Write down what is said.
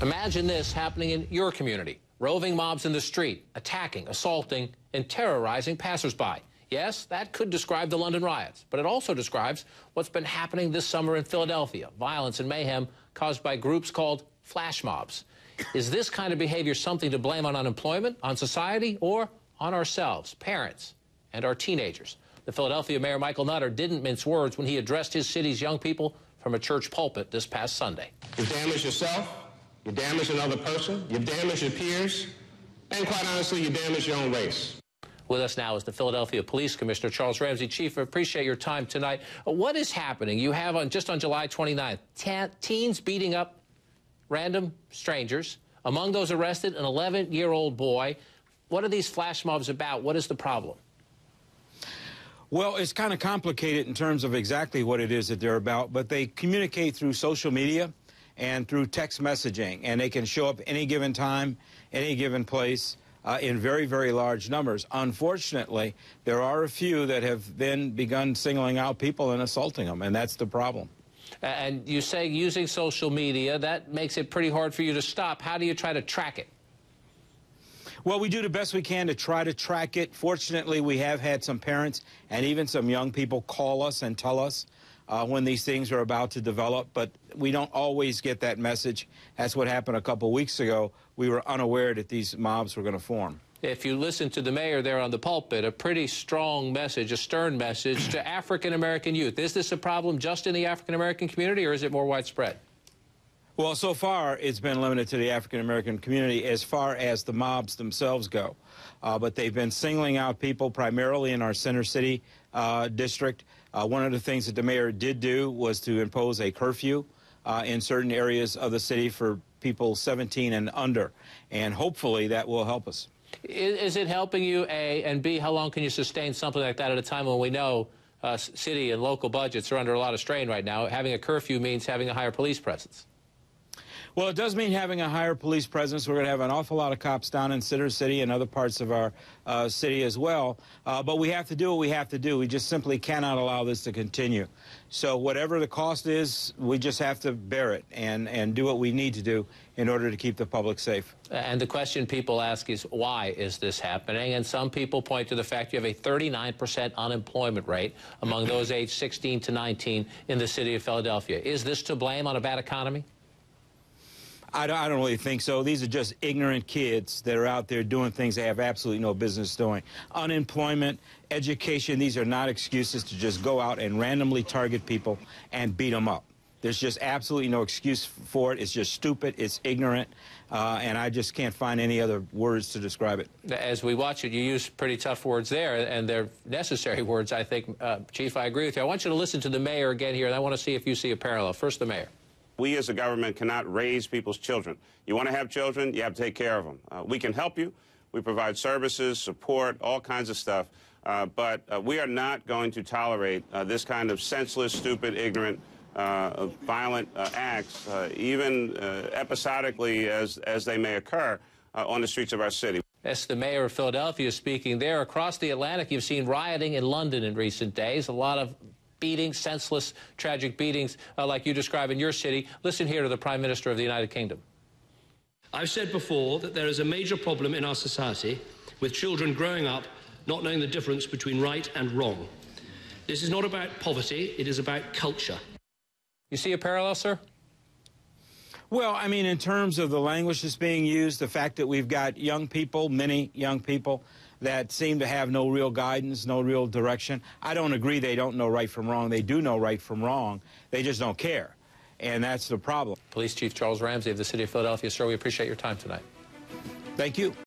Imagine this happening in your community. Roving mobs in the street, attacking, assaulting, and terrorizing passersby. Yes, that could describe the London riots, but it also describes what's been happening this summer in Philadelphia, violence and mayhem caused by groups called flash mobs. Is this kind of behavior something to blame on unemployment, on society, or on ourselves, parents, and our teenagers? The Philadelphia Mayor Michael Nutter didn't mince words when he addressed his city's young people from a church pulpit this past Sunday. You damage yourself, you damage another person, you damage your peers, and quite honestly, you damage your own race. With us now is the Philadelphia Police Commissioner, Charles Ramsey. Chief, I appreciate your time tonight. What is happening? You have, just on July 29th, teens beating up random strangers. Among those arrested, an 11-year-old boy. What are these flash mobs about? What is the problem? Well, it's kind of complicated in terms of exactly what it is that they're about, but they communicate through social media and through text messaging, and they can show up any given time, any given place, in very, very large numbers. Unfortunately, there are a few that have then begun singling out people and assaulting them, and that's the problem. And you say using social media, that makes it pretty hard for you to stop. How do you try to track it? Well, we do the best we can to try to track it. Fortunately, we have had some parents and even some young people call us and tell us when these things are about to develop, but we don't always get that message. That's what happened a couple weeks ago. We were unaware that these mobs were going to form. If you listen to the mayor there on the pulpit, a pretty strong message, a stern message to African-American youth. Is this a problem just in the African-American community, or is it more widespread? Well, so far, it's been limited to the African-American community as far as the mobs themselves go. But they've been singling out people primarily in our Center City district. One of the things that the mayor did do was to impose a curfew in certain areas of the city for people 17 and under. And hopefully that will help us. Is it helping you, A, and B, how long can you sustain something like that at a time when we know city and local budgets are under a lot of strain right now? Having a curfew means having a higher police presence. Well, it does mean having a higher police presence. We're going to have an awful lot of cops down in Center City and other parts of our city as well. But we have to do what we have to do. We just simply cannot allow this to continue. So whatever the cost is, we just have to bear it and do what we need to do in order to keep the public safe. And the question people ask is, why is this happening? And some people point to the fact you have a 39% unemployment rate among those aged 16 to 19 in the city of Philadelphia. Is this to blame on a bad economy? I don't really think so. These are just ignorant kids that are out there doing things they have absolutely no business doing. Unemployment, education, these are not excuses to just go out and randomly target people and beat them up. There's just absolutely no excuse for it. It's just stupid. It's ignorant. And I just can't find any other words to describe it. As we watch it, you use pretty tough words there, and they're necessary words, I think. Chief, I agree with you. I want you to listen to the mayor again here, and I want to see if you see a parallel. First, the mayor. We as a government cannot raise people's children. You want to have children, you have to take care of them. We can help you. We provide services, support, all kinds of stuff. But we are not going to tolerate this kind of senseless, stupid, ignorant, violent acts, even episodically as they may occur on the streets of our city. That's the mayor of Philadelphia speaking there. Across the Atlantic, you've seen rioting in London in recent days. A lot of beatings, senseless, tragic beatings like you describe in your city. Listen here to the Prime Minister of the United Kingdom. I've said before that there is a major problem in our society with children growing up not knowing the difference between right and wrong. This is not about poverty, it is about culture. You see a parallel, sir? Well, I mean, in terms of the language that's being used, the fact that we've got young people, many young people, that seem to have no real guidance, no real direction. I don't agree they don't know right from wrong. They do know right from wrong. They just don't care. And that's the problem. Police Chief Charles Ramsey of the City of Philadelphia, sir, we appreciate your time tonight. Thank you.